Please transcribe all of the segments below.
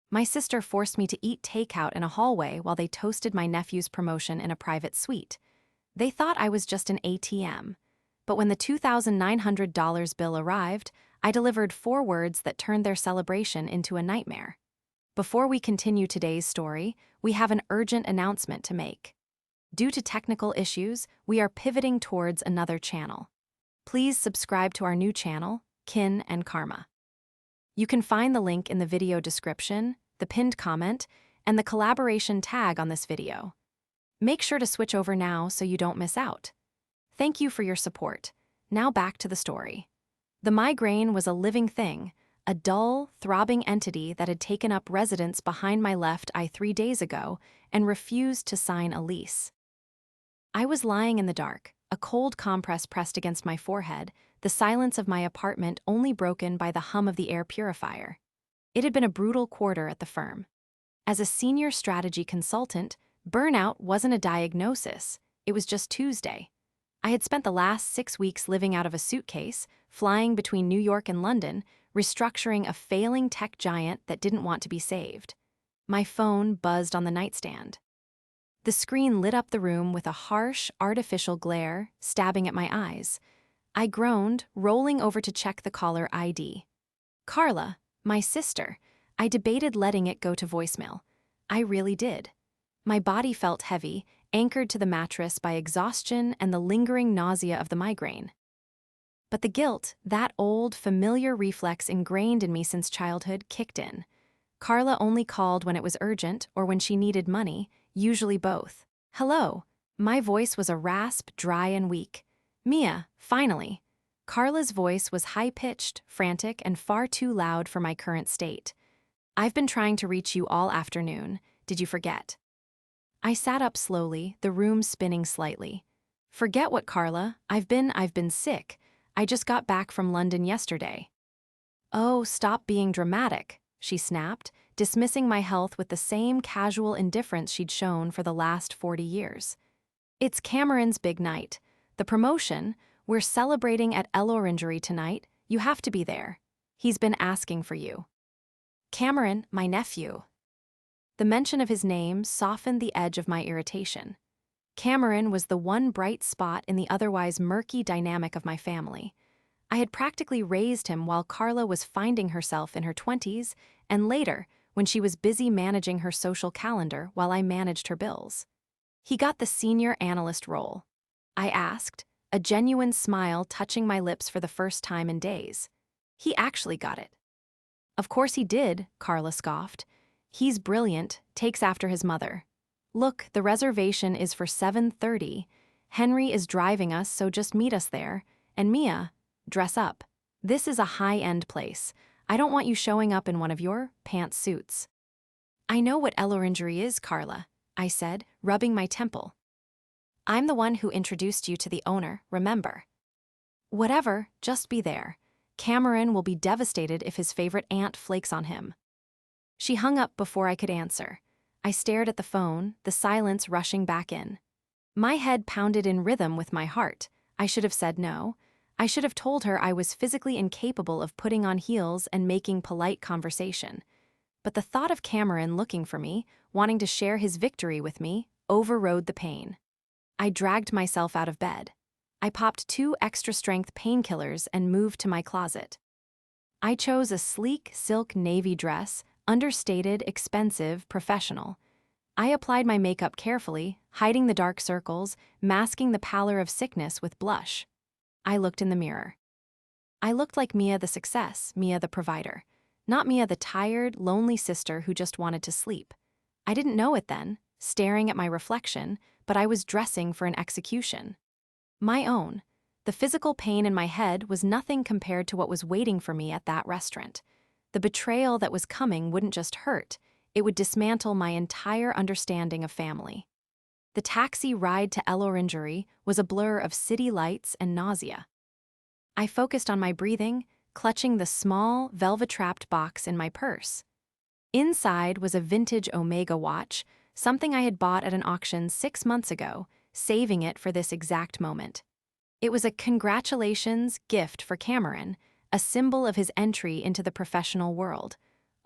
My sister forced me to eat takeout in a hallway while they toasted my nephew's promotion in a private suite. They thought I was just an ATM. But when the $2,900 bill arrived, I delivered 4 words that turned their celebration into a nightmare. Before we continue today's story, we have an urgent announcement to make. Due to technical issues, we are pivoting towards another channel. Please subscribe to our new channel, Kin and Karma. You can find the link in the video description, the pinned comment, and the collaboration tag on this video. Make sure to switch over now so you don't miss out. Thank you for your support. Now back to the story. The migraine was a living thing, a dull, throbbing entity that had taken up residence behind my left eye 3 days ago and refused to sign a lease. I was lying in the dark, a cold compress pressed against my forehead, the silence of my apartment only broken by the hum of the air purifier. It had been a brutal quarter at the firm. As a senior strategy consultant, burnout wasn't a diagnosis, it was just Tuesday. I had spent the last 6 weeks living out of a suitcase, flying between New York and London, restructuring a failing tech giant that didn't want to be saved. My phone buzzed on the nightstand. The screen lit up the room with a harsh, artificial glare, stabbing at my eyes. I groaned, rolling over to check the caller ID. Carla, my sister. I debated letting it go to voicemail. I really did. My body felt heavy, anchored to the mattress by exhaustion and the lingering nausea of the migraine. But the guilt, that old, familiar reflex ingrained in me since childhood, kicked in. Carla only called when it was urgent or when she needed money, usually both. Hello. My voice was a rasp, dry and weak. Mia, finally. Carla's voice was high-pitched, frantic, and far too loud for my current state. I've been trying to reach you all afternoon. Did you forget? I sat up slowly, the room spinning slightly. Forget what, Carla? I've been sick. I just got back from London yesterday. Oh, stop being dramatic, she snapped, dismissing my health with the same casual indifference she'd shown for the last 40 years. It's Cameron's big night. The promotion, we're celebrating at Orangery tonight. You have to be there. He's been asking for you. Cameron, my nephew. The mention of his name softened the edge of my irritation. Cameron was the one bright spot in the otherwise murky dynamic of my family. I had practically raised him while Carla was finding herself in her 20s, and later, when she was busy managing her social calendar while I managed her bills. He got the senior analyst role. I asked, a genuine smile touching my lips for the first time in days. He actually got it. Of course he did, Carla scoffed. He's brilliant, takes after his mother. Look, the reservation is for 7:30. Henry is driving us, so just meet us there. And Mia, dress up. This is a high-end place. I don't want you showing up in one of your pantsuits. I know what Orangery is, Carla, I said, rubbing my temple. I'm the one who introduced you to the owner, remember? Whatever, just be there. Cameron will be devastated if his favorite aunt flakes on him. She hung up before I could answer. I stared at the phone, the silence rushing back in. My head pounded in rhythm with my heart. I should have said no. I should have told her I was physically incapable of putting on heels and making polite conversation. But the thought of Cameron looking for me, wanting to share his victory with me, overrode the pain. I dragged myself out of bed. I popped 2 extra-strength painkillers and moved to my closet. I chose a sleek silk navy dress, understated, expensive, professional. I applied my makeup carefully, hiding the dark circles, masking the pallor of sickness with blush. I looked in the mirror. I looked like Mia the success, Mia the provider, not Mia the tired, lonely sister who just wanted to sleep. I didn't know it then, staring at my reflection, but I was dressing for an execution. My own. The physical pain in my head was nothing compared to what was waiting for me at that restaurant. The betrayal that was coming wouldn't just hurt, it would dismantle my entire understanding of family. The taxi ride to Orangery was a blur of city lights and nausea. I focused on my breathing, clutching the small, velvet-wrapped box in my purse. Inside was a vintage Omega watch, something I had bought at an auction 6 months ago, saving it for this exact moment. It was a congratulations gift for Cameron, a symbol of his entry into the professional world.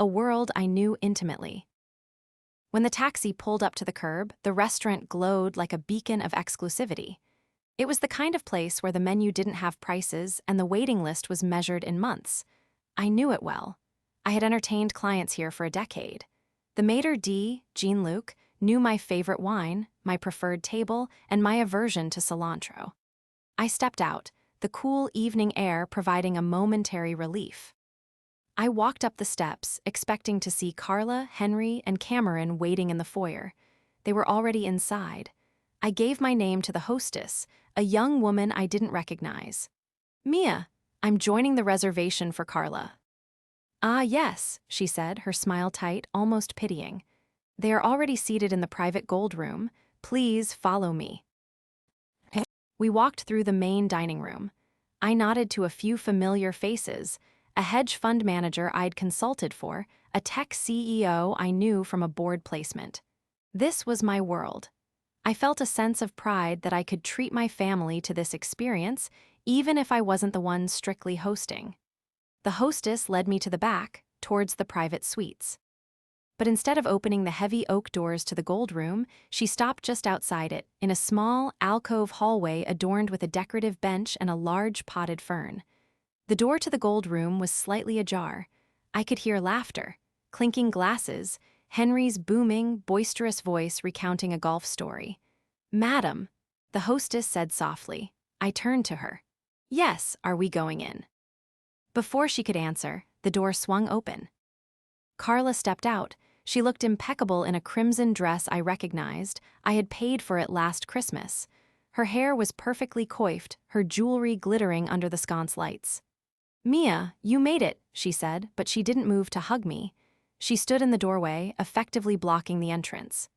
a world I knew intimately. When the taxi pulled up to the curb, the restaurant glowed like a beacon of exclusivity. It was the kind of place where the menu didn't have prices and the waiting list was measured in months. I knew it well. I had entertained clients here for a decade. The maitre d', Jean-Luc, knew my favorite wine, my preferred table, and my aversion to cilantro. I stepped out, the cool evening air providing a momentary relief. I walked up the steps, expecting to see Carla, Henry, and Cameron waiting in the foyer. They were already inside. I gave my name to the hostess, a young woman I didn't recognize. "Mia, I'm joining the reservation for Carla." "Ah, yes," she said, her smile tight, almost pitying. "They are already seated in the private gold room. Please follow me." We walked through the main dining room. I nodded to a few familiar faces, a hedge fund manager I'd consulted for, a tech CEO I knew from a board placement. This was my world. I felt a sense of pride that I could treat my family to this experience, even if I wasn't the one strictly hosting. The hostess led me to the back, towards the private suites. But instead of opening the heavy oak doors to the gold room, she stopped just outside it, in a small, alcove hallway adorned with a decorative bench and a large potted fern. The door to the gold room was slightly ajar. I could hear laughter, clinking glasses, Henry's booming, boisterous voice recounting a golf story. "Madam," the hostess said softly. I turned to her. "Yes, are we going in?" Before she could answer, the door swung open. Carla stepped out. She looked impeccable in a crimson dress I recognized. I had paid for it last Christmas. Her hair was perfectly coiffed, her jewelry glittering under the sconce lights. "Mia, you made it," she said, but she didn't move to hug me. She stood in the doorway, effectively blocking the entrance.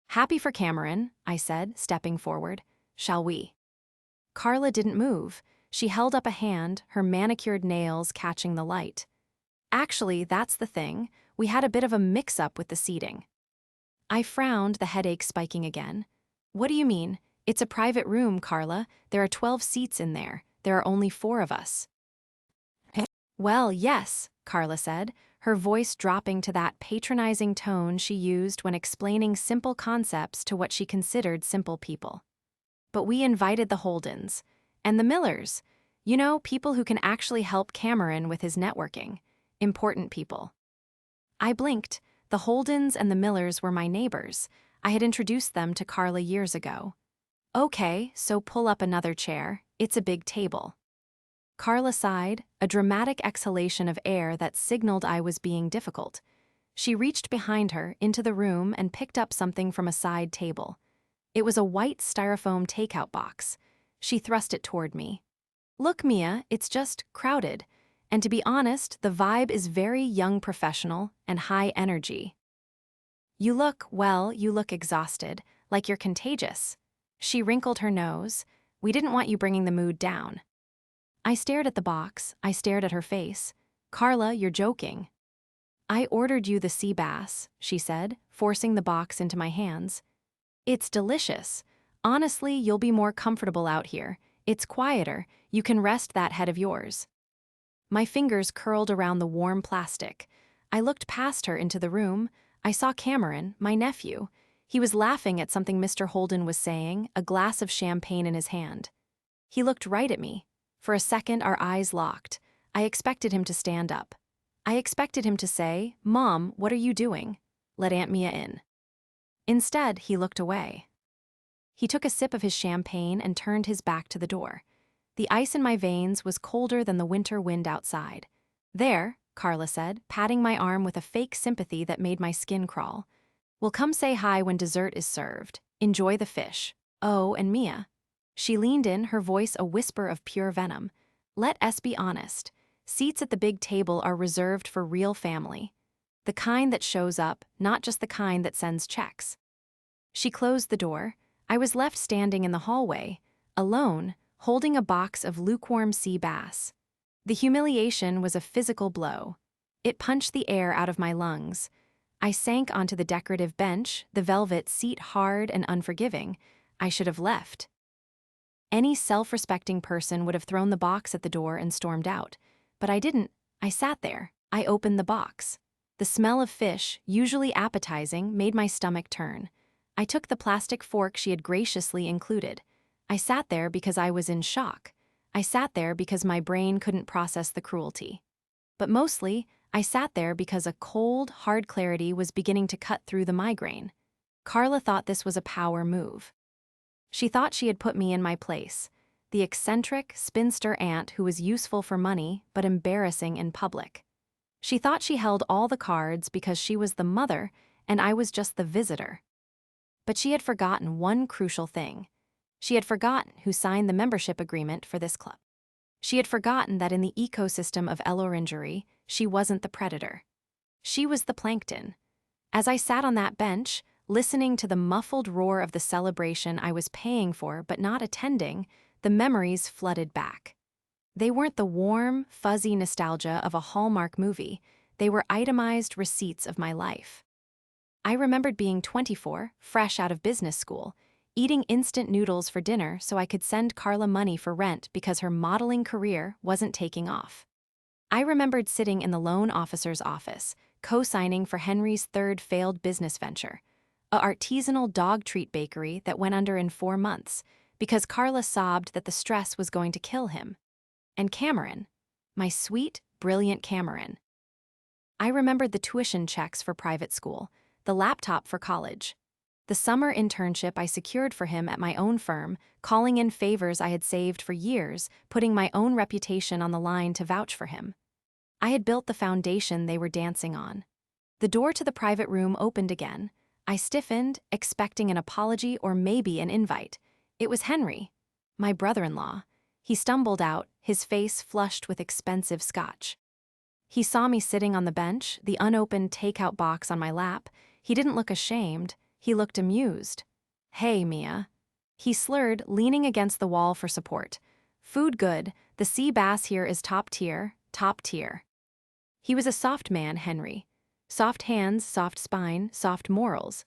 "Happy for Cameron," I said, stepping forward. "Shall we?" Carla didn't move. She held up a hand, her manicured nails catching the light. "Actually, that's the thing. We had a bit of a mix-up with the seating." I frowned, the headache spiking again. "What do you mean? It's a private room, Carla. There are 12 seats in there. There are only 4 of us." "Well, yes," Carla said, her voice dropping to that patronizing tone she used when explaining simple concepts to what she considered simple people. "But we invited the Holdens. And the Millers. You know, people who can actually help Cameron with his networking. Important people." I blinked. The Holdens and the Millers were my neighbors. I had introduced them to Carla years ago. "Okay, so pull up another chair. It's a big table." Carla sighed, a dramatic exhalation of air that signaled I was being difficult. She reached behind her, into the room, and picked up something from a side table. It was a white styrofoam takeout box. She thrust it toward me. "Look, Mia, it's just crowded. And to be honest, the vibe is very young professional and high energy. You look exhausted, like you're contagious." She wrinkled her nose. "We didn't want you bringing the mood down." I stared at the box. I stared at her face. "Carla, you're joking." "I ordered you the sea bass," she said, forcing the box into my hands. "It's delicious. Honestly, you'll be more comfortable out here. It's quieter. You can rest that head of yours." My fingers curled around the warm plastic. I looked past her into the room. I saw Cameron, my nephew. He was laughing at something Mr. Holden was saying, a glass of champagne in his hand. He looked right at me. For a second, our eyes locked. I expected him to stand up. I expected him to say, "Mom, what are you doing? Let Aunt Mia in." Instead, he looked away. He took a sip of his champagne and turned his back to the door. The ice in my veins was colder than the winter wind outside. "There," Carla said, patting my arm with a fake sympathy that made my skin crawl. "We'll come say hi when dessert is served. Enjoy the fish. Oh, and Mia." She leaned in, her voice a whisper of pure venom. "Let us be honest. Seats at the big table are reserved for real family. The kind that shows up, not just the kind that sends checks." She closed the door. I was left standing in the hallway, alone, holding a box of lukewarm sea bass. The humiliation was a physical blow. It punched the air out of my lungs. I sank onto the decorative bench, the velvet seat hard and unforgiving. I should have left. Any self-respecting person would have thrown the box at the door and stormed out. But I didn't. I sat there. I opened the box. The smell of fish, usually appetizing, made my stomach turn. I took the plastic fork she had graciously included. I sat there because I was in shock. I sat there because my brain couldn't process the cruelty. But mostly, I sat there because a cold, hard clarity was beginning to cut through the migraine. Carla thought this was a power move. She thought she had put me in my place, the eccentric, spinster aunt who was useful for money but embarrassing in public. She thought she held all the cards because she was the mother and I was just the visitor. But she had forgotten one crucial thing. She had forgotten who signed the membership agreement for this club. She had forgotten that in the ecosystem of Eloringerie, she wasn't the predator. She was the plankton. As I sat on that bench, listening to the muffled roar of the celebration I was paying for but not attending, the memories flooded back. They weren't the warm, fuzzy nostalgia of a Hallmark movie. They were itemized receipts of my life. I remembered being 24, fresh out of business school, eating instant noodles for dinner so I could send Carla money for rent because her modeling career wasn't taking off. I remembered sitting in the loan officer's office, co-signing for Henry's third failed business venture, a artisanal dog treat bakery that went under in 4 months because Carla sobbed that the stress was going to kill him. And Cameron, my sweet, brilliant Cameron. I remembered the tuition checks for private school, the laptop for college, the summer internship I secured for him at my own firm, calling in favors I had saved for years, putting my own reputation on the line to vouch for him. I had built the foundation they were dancing on. The door to the private room opened again. I stiffened, expecting an apology or maybe an invite. It was Henry, my brother-in-law. He stumbled out, his face flushed with expensive scotch. He saw me sitting on the bench, the unopened takeout box on my lap. He didn't look ashamed. He looked amused. "Hey, Mia." He slurred, leaning against the wall for support. "Food good. The sea bass here is top tier, top tier." He was a soft man, Henry. Soft hands, soft spine, soft morals.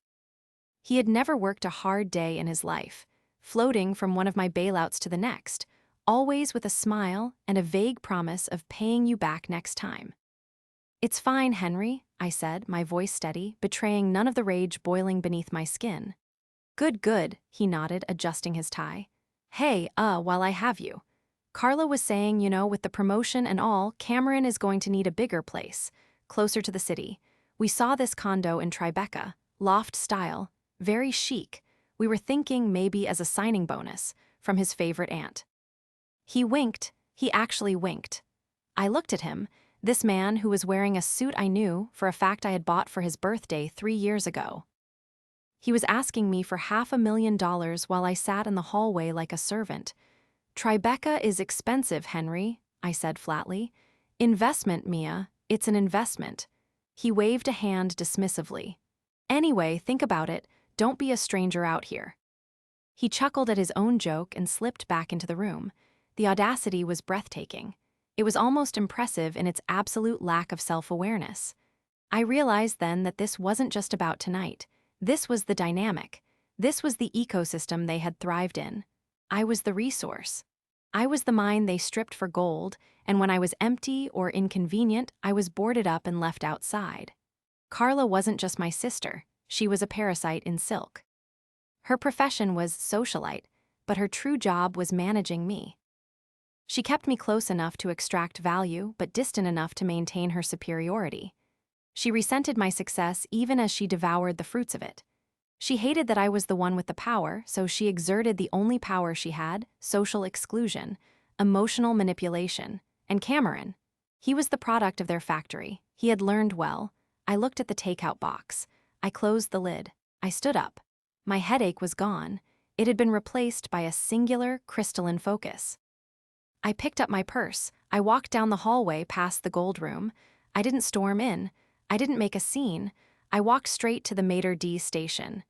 He had never worked a hard day in his life, floating from one of my bailouts to the next, always with a smile and a vague promise of paying you back next time. "It's fine, Henry," I said, my voice steady, betraying none of the rage boiling beneath my skin. "Good, good," he nodded, adjusting his tie. "Hey, while I have you. Carla was saying, with the promotion and all, Cameron is going to need a bigger place, closer to the city. We saw this condo in Tribeca, loft style, very chic. We were thinking maybe as a signing bonus, from his favorite aunt." He winked. He actually winked. I looked at him, this man who was wearing a suit I knew, for a fact I had bought for his birthday 3 years ago. He was asking me for $500,000 while I sat in the hallway like a servant. "Tribeca is expensive, Henry," I said flatly. "Investment, Mia. It's an investment." He waved a hand dismissively. "Anyway, think about it. Don't be a stranger out here." He chuckled at his own joke and slipped back into the room. The audacity was breathtaking. It was almost impressive in its absolute lack of self-awareness. I realized then that this wasn't just about tonight. This was the dynamic. This was the ecosystem they had thrived in. I was the resource. I was the mine they stripped for gold, and when I was empty or inconvenient, I was boarded up and left outside. Carla wasn't just my sister. She was a parasite in silk. Her profession was socialite, but her true job was managing me. She kept me close enough to extract value, but distant enough to maintain her superiority. She resented my success even as she devoured the fruits of it. She hated that I was the one with the power, so she exerted the only power she had, social exclusion, emotional manipulation. And Cameron. He was the product of their factory. He had learned well. I looked at the takeout box. I closed the lid. I stood up. My headache was gone. It had been replaced by a singular, crystalline focus. I picked up my purse. I walked down the hallway past the gold room. I didn't storm in. I didn't make a scene. I walked straight to the Mater D station.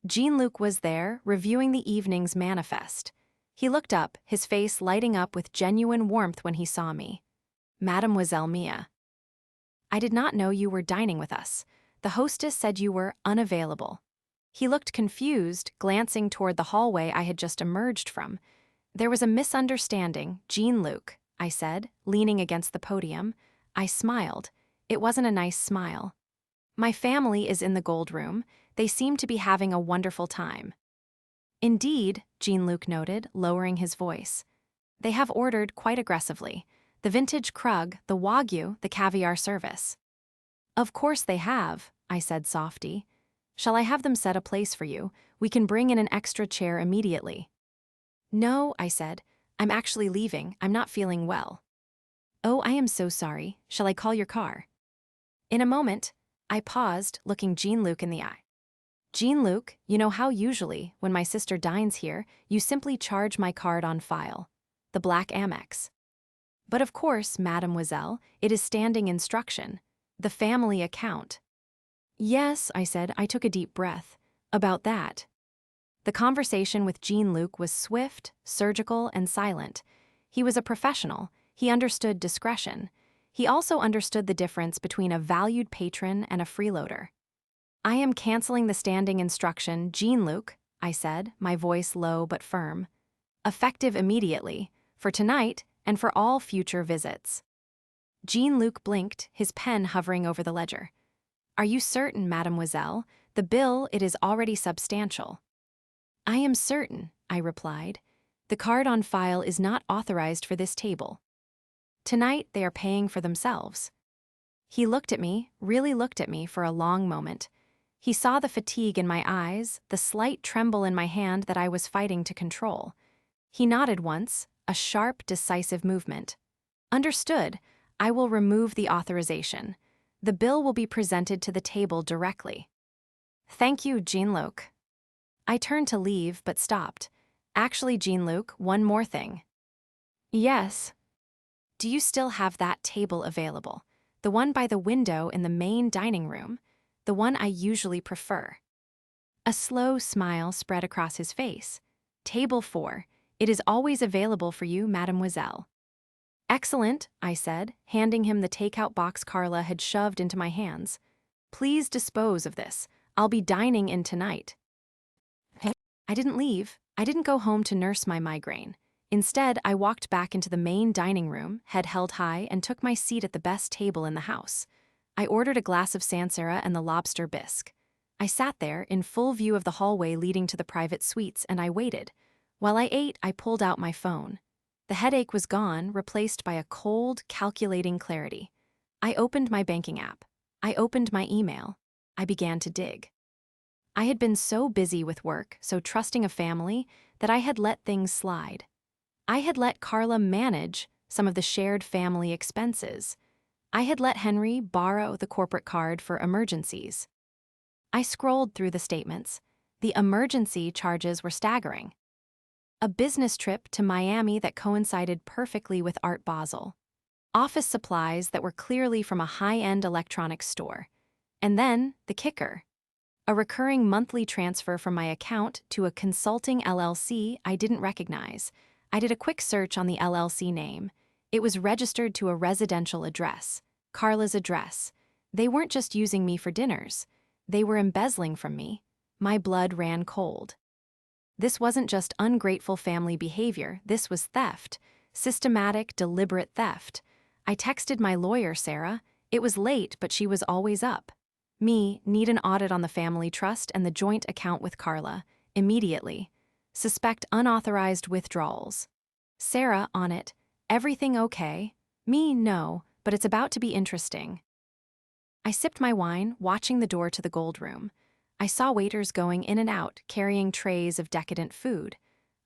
Jean-Luc was there, reviewing the evening's manifest. He looked up, his face lighting up with genuine warmth when he saw me. "Mademoiselle Mia. I did not know you were dining with us. The hostess said you were unavailable." He looked confused, glancing toward the hallway I had just emerged from. "There was a misunderstanding, Jean-Luc," I said, leaning against the podium. I smiled. It wasn't a nice smile. My family is in the gold room. They seem to be having a wonderful time. Indeed, Jean-Luc noted, lowering his voice. They have ordered quite aggressively. The vintage Krug, the Wagyu, the caviar service. Of course they have, I said softy. Shall I have them set a place for you? We can bring in an extra chair immediately. No, I said. I'm actually leaving. I'm not feeling well. Oh, I am so sorry. Shall I call your car? In a moment, I paused, looking Jean-Luc in the eye. Jean-Luc, you know how usually, when my sister dines here, you simply charge my card on file. The black Amex. But of course, mademoiselle, it is standing instruction. The family account. Yes, I said. I took a deep breath. About that. The conversation with Jean-Luc was swift, surgical, and silent. He was a professional. He understood discretion. He also understood the difference between a valued patron and a freeloader. I am canceling the standing instruction, Jean-Luc, I said, my voice low but firm. Effective immediately, for tonight and for all future visits. Jean-Luc blinked, his pen hovering over the ledger. Are you certain, mademoiselle? The bill, it is already substantial. I am certain, I replied. The card on file is not authorized for this table. Tonight they are paying for themselves. He looked at me, really looked at me for a long moment. He saw the fatigue in my eyes, the slight tremble in my hand that I was fighting to control. He nodded once, a sharp, decisive movement. Understood. I will remove the authorization. The bill will be presented to the table directly. Thank you, Jean-Luc. I turned to leave but stopped. Actually, Jean-Luc, one more thing. Yes. Do you still have that table available? The one by the window in the main dining room? The one I usually prefer. A slow smile spread across his face. Table 4. It is always available for you, mademoiselle. Excellent, I said, handing him the takeout box Carla had shoved into my hands. Please dispose of this. I'll be dining in tonight. I didn't leave. I didn't go home to nurse my migraine. Instead, I walked back into the main dining room, head held high, and took my seat at the best table in the house. I ordered a glass of Sancerre and the lobster bisque. I sat there, in full view of the hallway leading to the private suites, and I waited. While I ate, I pulled out my phone. The headache was gone, replaced by a cold, calculating clarity. I opened my banking app. I opened my email. I began to dig. I had been so busy with work, so trusting a family, that I had let things slide. I had let Carla manage some of the shared family expenses. I had let Henry borrow the corporate card for emergencies. I scrolled through the statements. The emergency charges were staggering. A business trip to Miami that coincided perfectly with Art Basel. Office supplies that were clearly from a high-end electronics store. And then, the kicker. A recurring monthly transfer from my account to a consulting LLC I didn't recognize. I did a quick search on the LLC name. It was registered to a residential address, Carla's address. They weren't just using me for dinners. They were embezzling from me. My blood ran cold. This wasn't just ungrateful family behavior, this was theft. Systematic, deliberate theft. I texted my lawyer, Sarah. It was late, but she was always up. Me, need an audit on the family trust and the joint account with Carla. Immediately. Suspect unauthorized withdrawals. Sarah, on it. Everything okay? Me, no, but it's about to be interesting. I sipped my wine, watching the door to the gold room. I saw waiters going in and out, carrying trays of decadent food.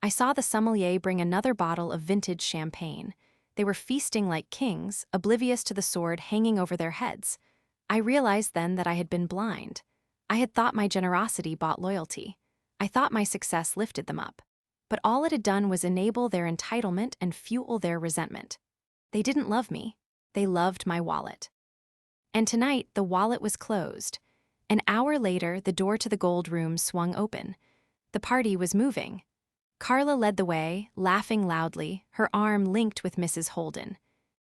I saw the sommelier bring another bottle of vintage champagne. They were feasting like kings, oblivious to the sword hanging over their heads. I realized then that I had been blind. I had thought my generosity bought loyalty. I thought my success lifted them up. But all it had done was enable their entitlement and fuel their resentment. They didn't love me. They loved my wallet. And tonight, the wallet was closed. An hour later, the door to the gold room swung open. The party was moving. Carla led the way, laughing loudly, her arm linked with Mrs. Holden.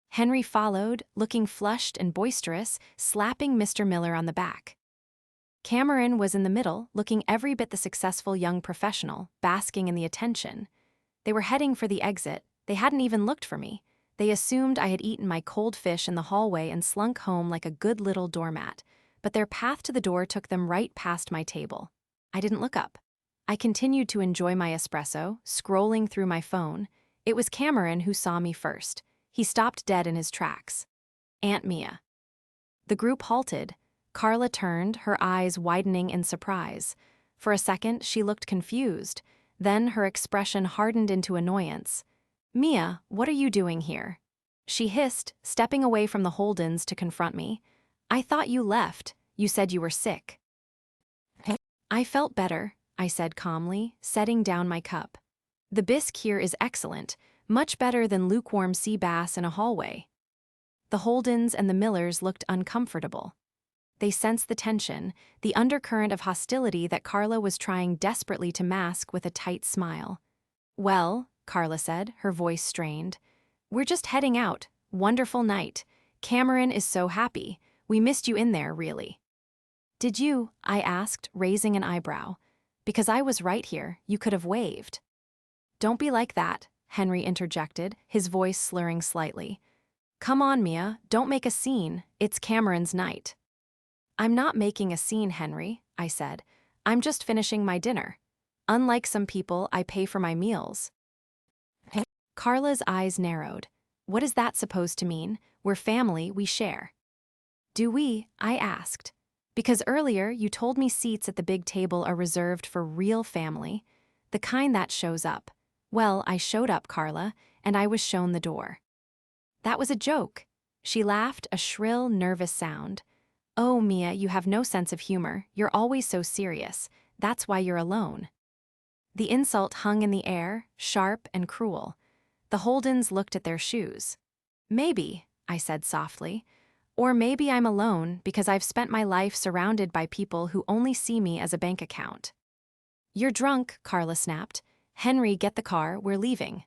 Henry followed, looking flushed and boisterous, slapping Mr. Miller on the back. Cameron was in the middle, looking every bit the successful young professional, basking in the attention. They were heading for the exit. They hadn't even looked for me. They assumed I had eaten my cold fish in the hallway and slunk home like a good little doormat. but their path to the door took them right past my table. I didn't look up. I continued to enjoy my espresso, scrolling through my phone. It was Cameron who saw me first. He stopped dead in his tracks. Aunt Mia. The group halted. Carla turned, her eyes widening in surprise. For a second, she looked confused. Then her expression hardened into annoyance. "Mia, what are you doing here?" She hissed, stepping away from the Holdens to confront me. "I thought you left. You said you were sick." "I felt better," I said calmly, setting down my cup. "The bisque here is excellent, much better than lukewarm sea bass in a hallway." The Holdens and the Millers looked uncomfortable. They sensed the tension, the undercurrent of hostility that Carla was trying desperately to mask with a tight smile. "Well," Carla said, her voice strained, "we're just heading out. Wonderful night. Cameron is so happy. We missed you in there, really." "Did you?" I asked, raising an eyebrow. "Because I was right here, you could have waved." "Don't be like that," Henry interjected, his voice slurring slightly. "Come on, Mia, don't make a scene. It's Cameron's night." "I'm not making a scene, Henry," I said. "I'm just finishing my dinner. Unlike some people, I pay for my meals." Carla's eyes narrowed. "What is that supposed to mean? We're family, we share." "Do we?" I asked. "Because earlier you told me seats at the big table are reserved for real family, the kind that shows up. Well, I showed up, Carla, and I was shown the door." "That was a joke." She laughed, a shrill, nervous sound. "Oh, Mia, you have no sense of humor. You're always so serious. That's why you're alone." The insult hung in the air, sharp and cruel. The Holdens looked at their shoes. "Maybe," I said softly. "Or maybe I'm alone because I've spent my life surrounded by people who only see me as a bank account." "You're drunk," Carla snapped. "Henry, get the car, we're leaving."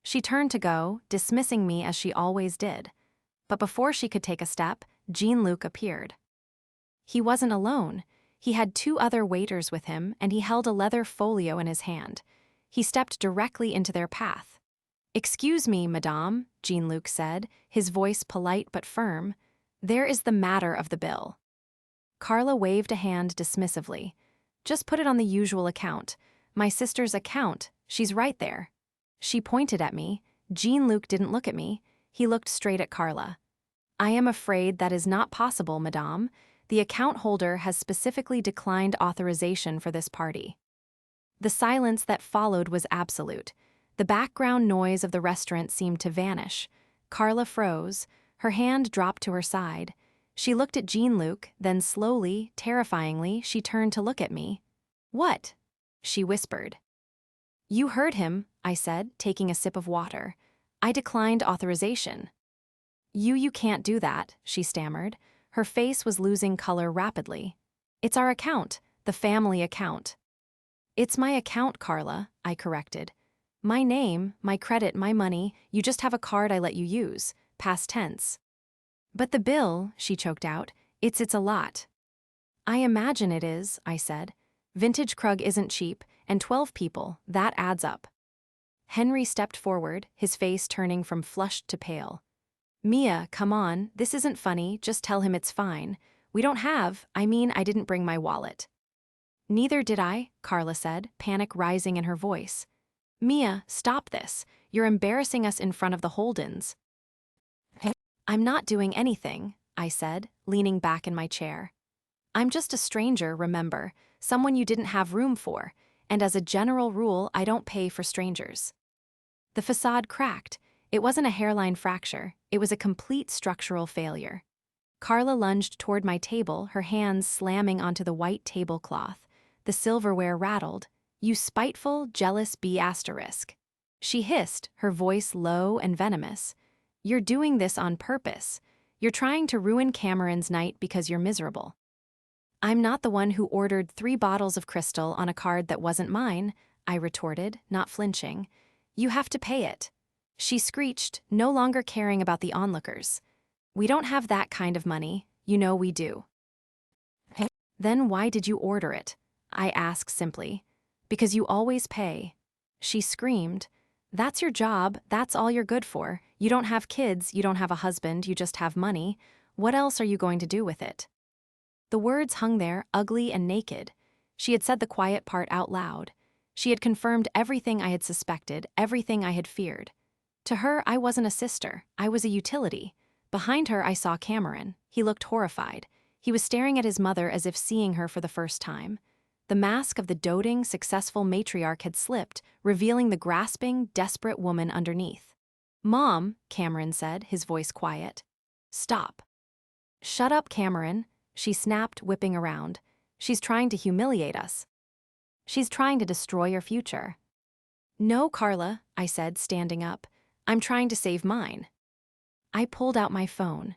She turned to go, dismissing me as she always did. But before she could take a step, Jean-Luc appeared. He wasn't alone. He had two other waiters with him, and he held a leather folio in his hand. He stepped directly into their path. "Excuse me, madame," Jean-Luc said, his voice polite but firm. "There is the matter of the bill." Carla waved a hand dismissively. "Just put it on the usual account. My sister's account, she's right there." She pointed at me. Jean-Luc didn't look at me. He looked straight at Carla. "I am afraid that is not possible, madame. The account holder has specifically declined authorization for this party." The silence that followed was absolute. The background noise of the restaurant seemed to vanish. Carla froze. Her hand dropped to her side. She looked at Jean-Luc, then slowly, terrifyingly, she turned to look at me. "What?" she whispered. "You heard him," I said, taking a sip of water. "I declined authorization." You can't do that," she stammered. Her face was losing color rapidly. "It's our account, the family account." "It's my account, Carla," I corrected. "My name, my credit, my money, you just have a card I let you use, past tense." "But the bill," she choked out, it's a lot." "I imagine it is," I said. "Vintage Krug isn't cheap, and 12 people, that adds up." Henry stepped forward, his face turning from flushed to pale. "Mia, come on, this isn't funny, just tell him it's fine. I didn't bring my wallet." "Neither did I," Carla said, panic rising in her voice. "Mia, stop this. You're embarrassing us in front of the Holdens." "I'm not doing anything," I said, leaning back in my chair. "I'm just a stranger, remember, someone you didn't have room for, and as a general rule, I don't pay for strangers." The facade cracked. It wasn't a hairline fracture, it was a complete structural failure. Carla lunged toward my table, her hands slamming onto the white tablecloth. The silverware rattled. "You spiteful, jealous B***." She hissed, her voice low and venomous. "You're doing this on purpose. You're trying to ruin Cameron's night because you're miserable." "I'm not the one who ordered 3 bottles of crystal on a card that wasn't mine," I retorted, not flinching. "You have to pay it." She screeched, no longer caring about the onlookers. "We don't have that kind of money, you know we do." "Then why did you order it?" I asked simply. "Because you always pay." She screamed. "That's your job, that's all you're good for. You don't have kids, you don't have a husband, you just have money. What else are you going to do with it?" The words hung there, ugly and naked. She had said the quiet part out loud. She had confirmed everything I had suspected, everything I had feared. To her, I wasn't a sister. I was a utility. Behind her, I saw Cameron. He looked horrified. He was staring at his mother as if seeing her for the first time. The mask of the doting, successful matriarch had slipped, revealing the grasping, desperate woman underneath. "Mom," Cameron said, his voice quiet. "Stop." "Shut up, Cameron," she snapped, whipping around. "She's trying to humiliate us. She's trying to destroy your future." "No, Carla," I said, standing up. "I'm trying to save mine." I pulled out my phone.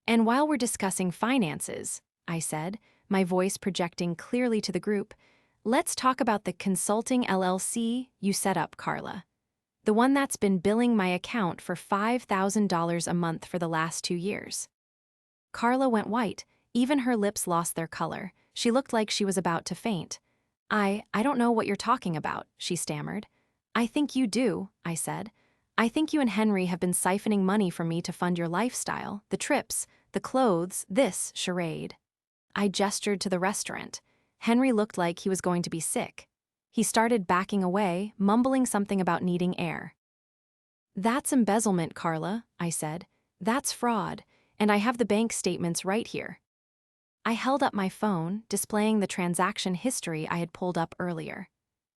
"And while we're discussing finances," I said, my voice projecting clearly to the group, "let's talk about the consulting LLC you set up, Carla. The one that's been billing my account for $5,000 a month for the last 2 years." Carla went white. Even her lips lost their color. She looked like she was about to faint. I don't know what you're talking about," she stammered. "I think you do," I said. "I think you and Henry have been siphoning money from me to fund your lifestyle, the trips, the clothes, this charade." I gestured to the restaurant. Henry looked like he was going to be sick. He started backing away, mumbling something about needing air. "That's embezzlement, Carla," I said. "That's fraud, and I have the bank statements right here." I held up my phone, displaying the transaction history I had pulled up earlier.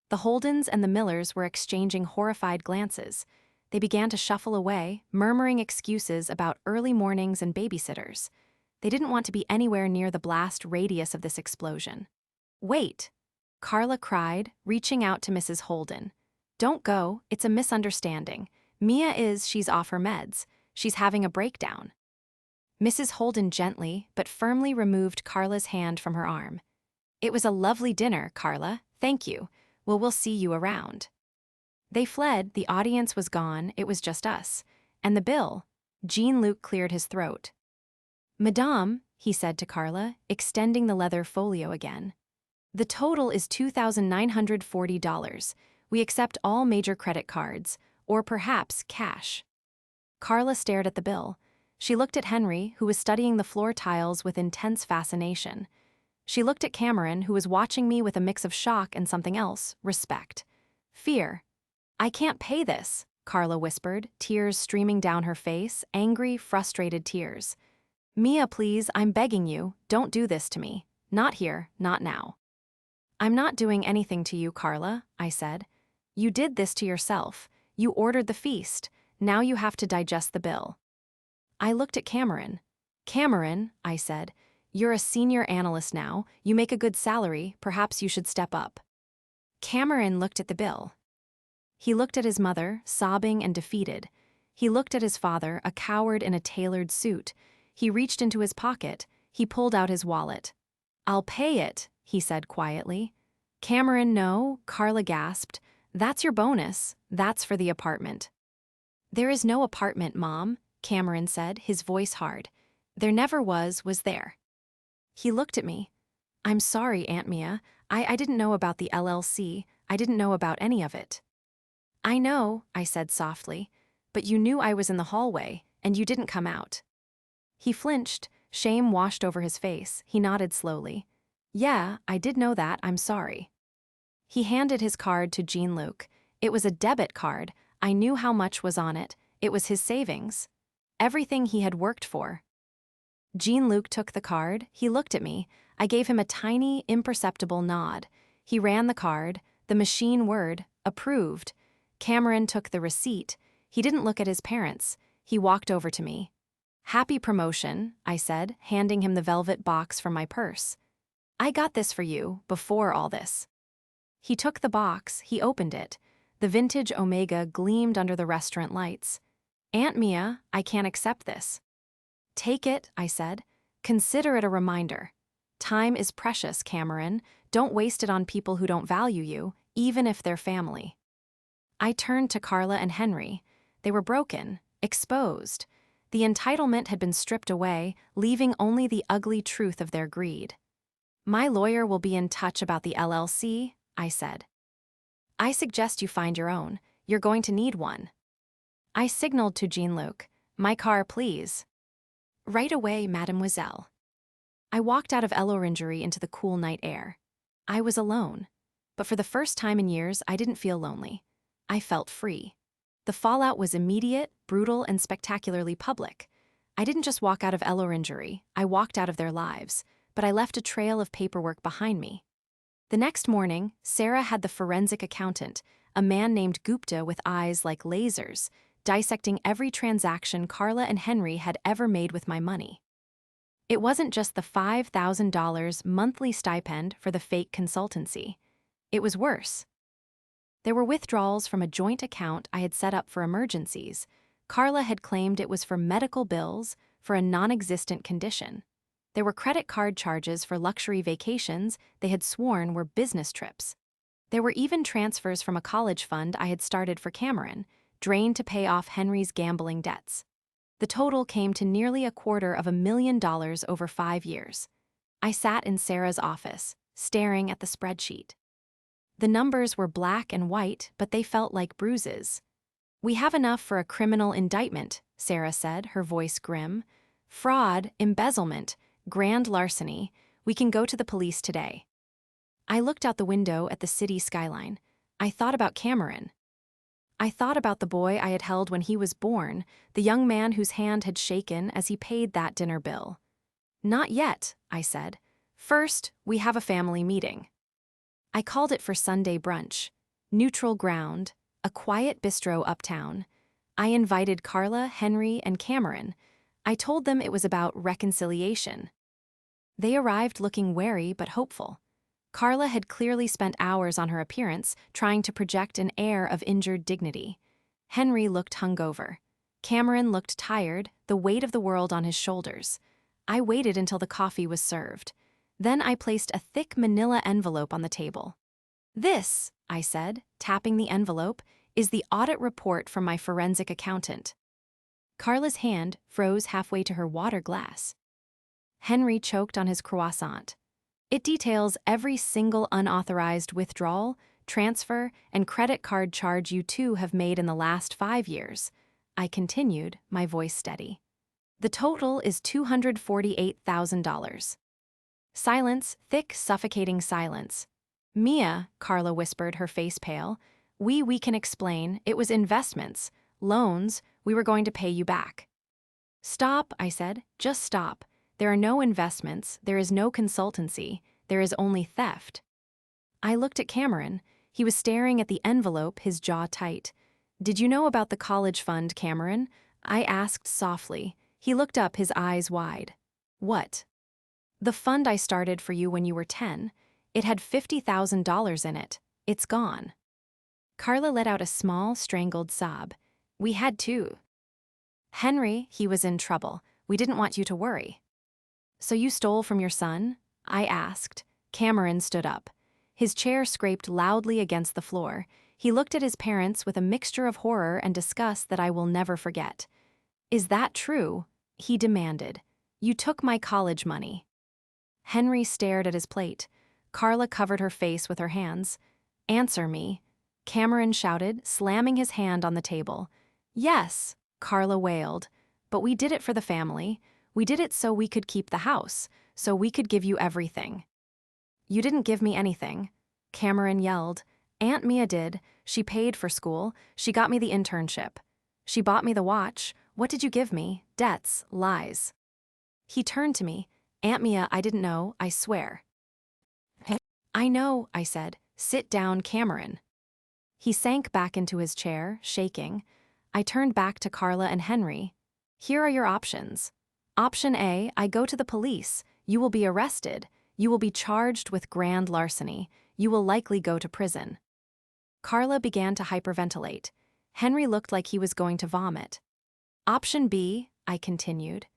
The Holdens and the Millers were exchanging horrified glances. They began to shuffle away, murmuring excuses about early mornings and babysitters. They didn't want to be anywhere near the blast radius of this explosion. "Wait!" Carla cried, reaching out to Mrs. Holden. "Don't go, it's a misunderstanding. She's off her meds. She's having a breakdown." Mrs. Holden gently but firmly removed Carla's hand from her arm. "It was a lovely dinner, Carla. Thank you. Well, we'll see you around." They fled, the audience was gone, it was just us. And the bill? Jean-Luc cleared his throat. "Madame," he said to Carla, extending the leather folio again. "The total is $2,940. We accept all major credit cards, or perhaps cash." Carla stared at the bill. She looked at Henry, who was studying the floor tiles with intense fascination. She looked at Cameron, who was watching me with a mix of shock and something else, respect. Fear. "I can't pay this," Carla whispered, tears streaming down her face, angry, frustrated tears. "Mia, please, I'm begging you, don't do this to me. Not here, not now." "I'm not doing anything to you, Carla," I said. "You did this to yourself. You ordered the feast. Now you have to digest the bill." I looked at Cameron. "Cameron," I said, "you're a senior analyst now. You make a good salary. Perhaps you should step up." Cameron looked at the bill. He looked at his mother, sobbing and defeated. He looked at his father, a coward in a tailored suit. He reached into his pocket. He pulled out his wallet. "I'll pay it," he said quietly. "Cameron, no," Carla gasped. "That's your bonus. That's for the apartment." "There is no apartment, Mom," Cameron said, his voice hard. "There never was there." He looked at me. "I'm sorry, Aunt Mia. I didn't know about the LLC. I didn't know about any of it." "I know," I said softly, "but you knew I was in the hallway, and you didn't come out." He flinched. Shame washed over his face. He nodded slowly. "Yeah, I did know that. I'm sorry." He handed his card to Jean-Luc. It was a debit card. I knew how much was on it. It was his savings. Everything he had worked for. Jean-Luc took the card. He looked at me. I gave him a tiny, imperceptible nod. He ran the card. The machine word, approved. Cameron took the receipt. He didn't look at his parents. He walked over to me. "Happy promotion," I said, handing him the velvet box from my purse. "I got this for you, before all this." He took the box. He opened it. The vintage Omega gleamed under the restaurant lights. "Aunt Mia, I can't accept this." "Take it," I said. "Consider it a reminder. Time is precious, Cameron. Don't waste it on people who don't value you, even if they're family." I turned to Carla and Henry. They were broken, exposed. The entitlement had been stripped away, leaving only the ugly truth of their greed. "My lawyer will be in touch about the LLC," I said. "I suggest you find your own. You're going to need one." I signaled to Jean-Luc. "My car, please." "Right away, mademoiselle." I walked out of Elloringery into the cool night air. I was alone. But for the first time in years, I didn't feel lonely. I felt free. The fallout was immediate, brutal, and spectacularly public. I didn't just walk out of Elloringery, I walked out of their lives, but I left a trail of paperwork behind me. The next morning, Sarah had the forensic accountant, a man named Gupta with eyes like lasers, dissecting every transaction Carla and Henry had ever made with my money. It wasn't just the $5,000 monthly stipend for the fake consultancy. It was worse. There were withdrawals from a joint account I had set up for emergencies. Carla had claimed it was for medical bills for a non-existent condition. There were credit card charges for luxury vacations they had sworn were business trips. There were even transfers from a college fund I had started for Cameron, drained to pay off Henry's gambling debts. The total came to nearly $250,000 over 5 years. I sat in Sarah's office, staring at the spreadsheet. The numbers were black and white, but they felt like bruises. "We have enough for a criminal indictment," Sarah said, her voice grim. "Fraud, embezzlement, grand larceny. We can go to the police today." I looked out the window at the city skyline. I thought about Cameron. I thought about the boy I had held when he was born, the young man whose hand had shaken as he paid that dinner bill. "Not yet," I said. "First, we have a family meeting." I called it for Sunday brunch. Neutral ground, a quiet bistro uptown. I invited Carla, Henry, and Cameron. I told them it was about reconciliation. They arrived looking wary but hopeful. Carla had clearly spent hours on her appearance, trying to project an air of injured dignity. Henry looked hungover. Cameron looked tired, the weight of the world on his shoulders. I waited until the coffee was served. Then I placed a thick manila envelope on the table. "This," I said, tapping the envelope, "is the audit report from my forensic accountant." Carla's hand froze halfway to her water glass. Henry choked on his croissant. "It details every single unauthorized withdrawal, transfer, and credit card charge you two have made in the last 5 years. I continued, my voice steady. "The total is $248,000. Silence, thick, suffocating silence. "Mia," Carla whispered, her face pale, we can explain. It was investments, loans, we were going to pay you back." "Stop," I said, "just stop. There are no investments, there is no consultancy, there is only theft." I looked at Cameron. He was staring at the envelope, his jaw tight. "Did you know about the college fund, Cameron?" I asked softly. He looked up, his eyes wide. "What?" "The fund I started for you when you were 10. It had $50,000 in it. It's gone." Carla let out a small, strangled sob. "We had two. Henry, he was in trouble. We didn't want you to worry." "So you stole from your son?" I asked. Cameron stood up. His chair scraped loudly against the floor. He looked at his parents with a mixture of horror and disgust that I will never forget. "Is that true?" he demanded. "You took my college money." Henry stared at his plate. Carla covered her face with her hands. "Answer me," Cameron shouted, slamming his hand on the table. "Yes," Carla wailed, "but we did it for the family. We did it so we could keep the house, so we could give you everything." "You didn't give me anything," Cameron yelled. "Aunt Mia did. She paid for school. She got me the internship. She bought me the watch. What did you give me? Debts, lies." He turned to me. "Aunt Mia, I didn't know, I swear." "I know," I said. "Sit down, Cameron." He sank back into his chair, shaking. I turned back to Carla and Henry. "Here are your options. Option A, I go to the police. You will be arrested. You will be charged with grand larceny. You will likely go to prison." Carla began to hyperventilate. Henry looked like he was going to vomit. "Option B," I continued.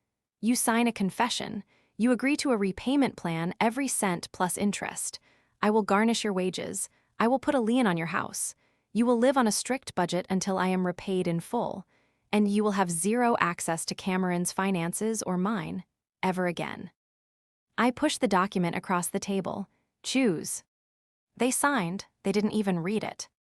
"You sign a confession. You agree to a repayment plan, every cent plus interest. I will garnish your wages. I will put a lien on your house. You will live on a strict budget until I am repaid in full. And you will have zero access to Cameron's finances or mine, ever again." I pushed the document across the table. "Choose." They signed. They didn't even read it.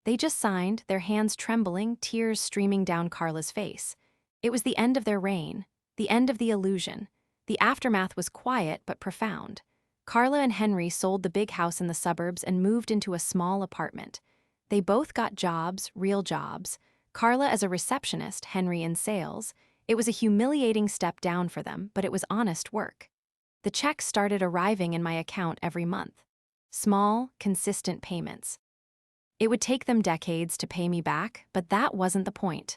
They just signed, their hands trembling, tears streaming down Carla's face. It was the end of their reign, the end of the illusion, The aftermath was quiet but profound. Carla and Henry sold the big house in the suburbs and moved into a small apartment. They both got jobs, real jobs. Carla as a receptionist, Henry in sales. It was a humiliating step down for them, but it was honest work. The checks started arriving in my account every month. Small, consistent payments. It would take them decades to pay me back, but that wasn't the point.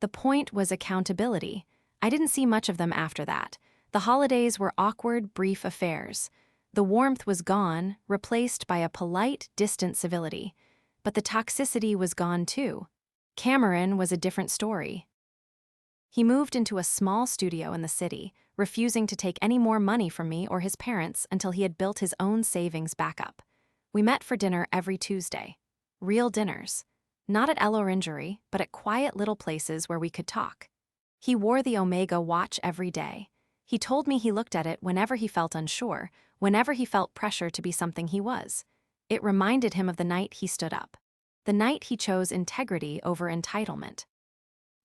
The point was accountability. I didn't see much of them after that. The holidays were awkward, brief affairs. The warmth was gone, replaced by a polite, distant civility. But the toxicity was gone too. Cameron was a different story. He moved into a small studio in the city, refusing to take any more money from me or his parents until he had built his own savings back up. We met for dinner every Tuesday. Real dinners. Not at El Orangery, but at quiet little places where we could talk. He wore the Omega watch every day. He told me he looked at it whenever he felt unsure, whenever he felt pressure to be something he was. It reminded him of the night he stood up. The night he chose integrity over entitlement.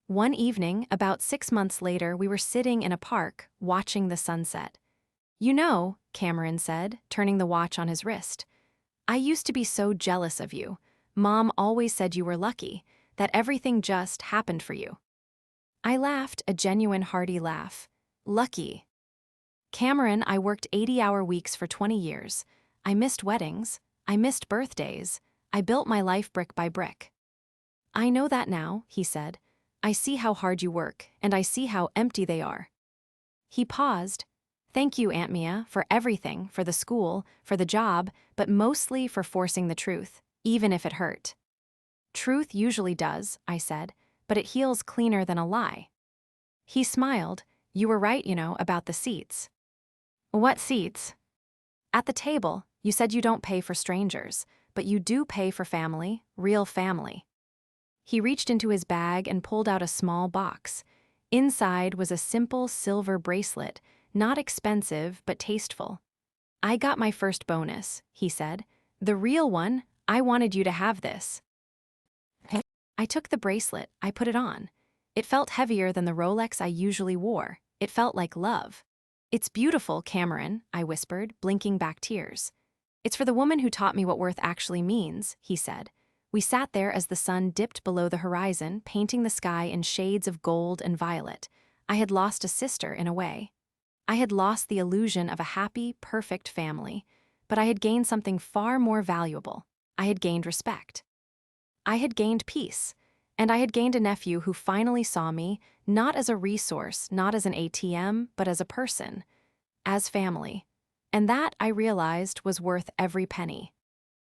One evening, about 6 months later, we were sitting in a park, watching the sunset. "You know," Cameron said, turning the watch on his wrist, "I used to be so jealous of you. Mom always said you were lucky, that everything just happened for you." I laughed, a genuine hearty laugh. Lucky. Cameron, I worked 80-hour weeks for 20 years. I missed weddings. I missed birthdays. I built my life brick by brick. "I know that now," he said. "I see how hard you work, and I see how empty they are." He paused. "Thank you, Aunt Mia, for everything, for the school, for the job, but mostly for forcing the truth, even if it hurt." "Truth usually does," I said, "but it heals cleaner than a lie." He smiled. "You were right, about the seats." "What seats?" "At the table, you said you don't pay for strangers, but you do pay for family, real family." He reached into his bag and pulled out a small box. Inside was a simple silver bracelet, not expensive but tasteful. "I got my first bonus," he said. "The real one. I wanted you to have this." I took the bracelet, I put it on. It felt heavier than the Rolex I usually wore. It felt like love. "It's beautiful, Cameron," I whispered, blinking back tears. "It's for the woman who taught me what worth actually means," he said. We sat there as the sun dipped below the horizon, painting the sky in shades of gold and violet. I had lost a sister in a way. I had lost the illusion of a happy, perfect family, but I had gained something far more valuable. I had gained respect. I had gained peace, and I had gained a nephew who finally saw me, not as a resource, not as an ATM, but as a person, as family. And that, I realized, was worth every penny.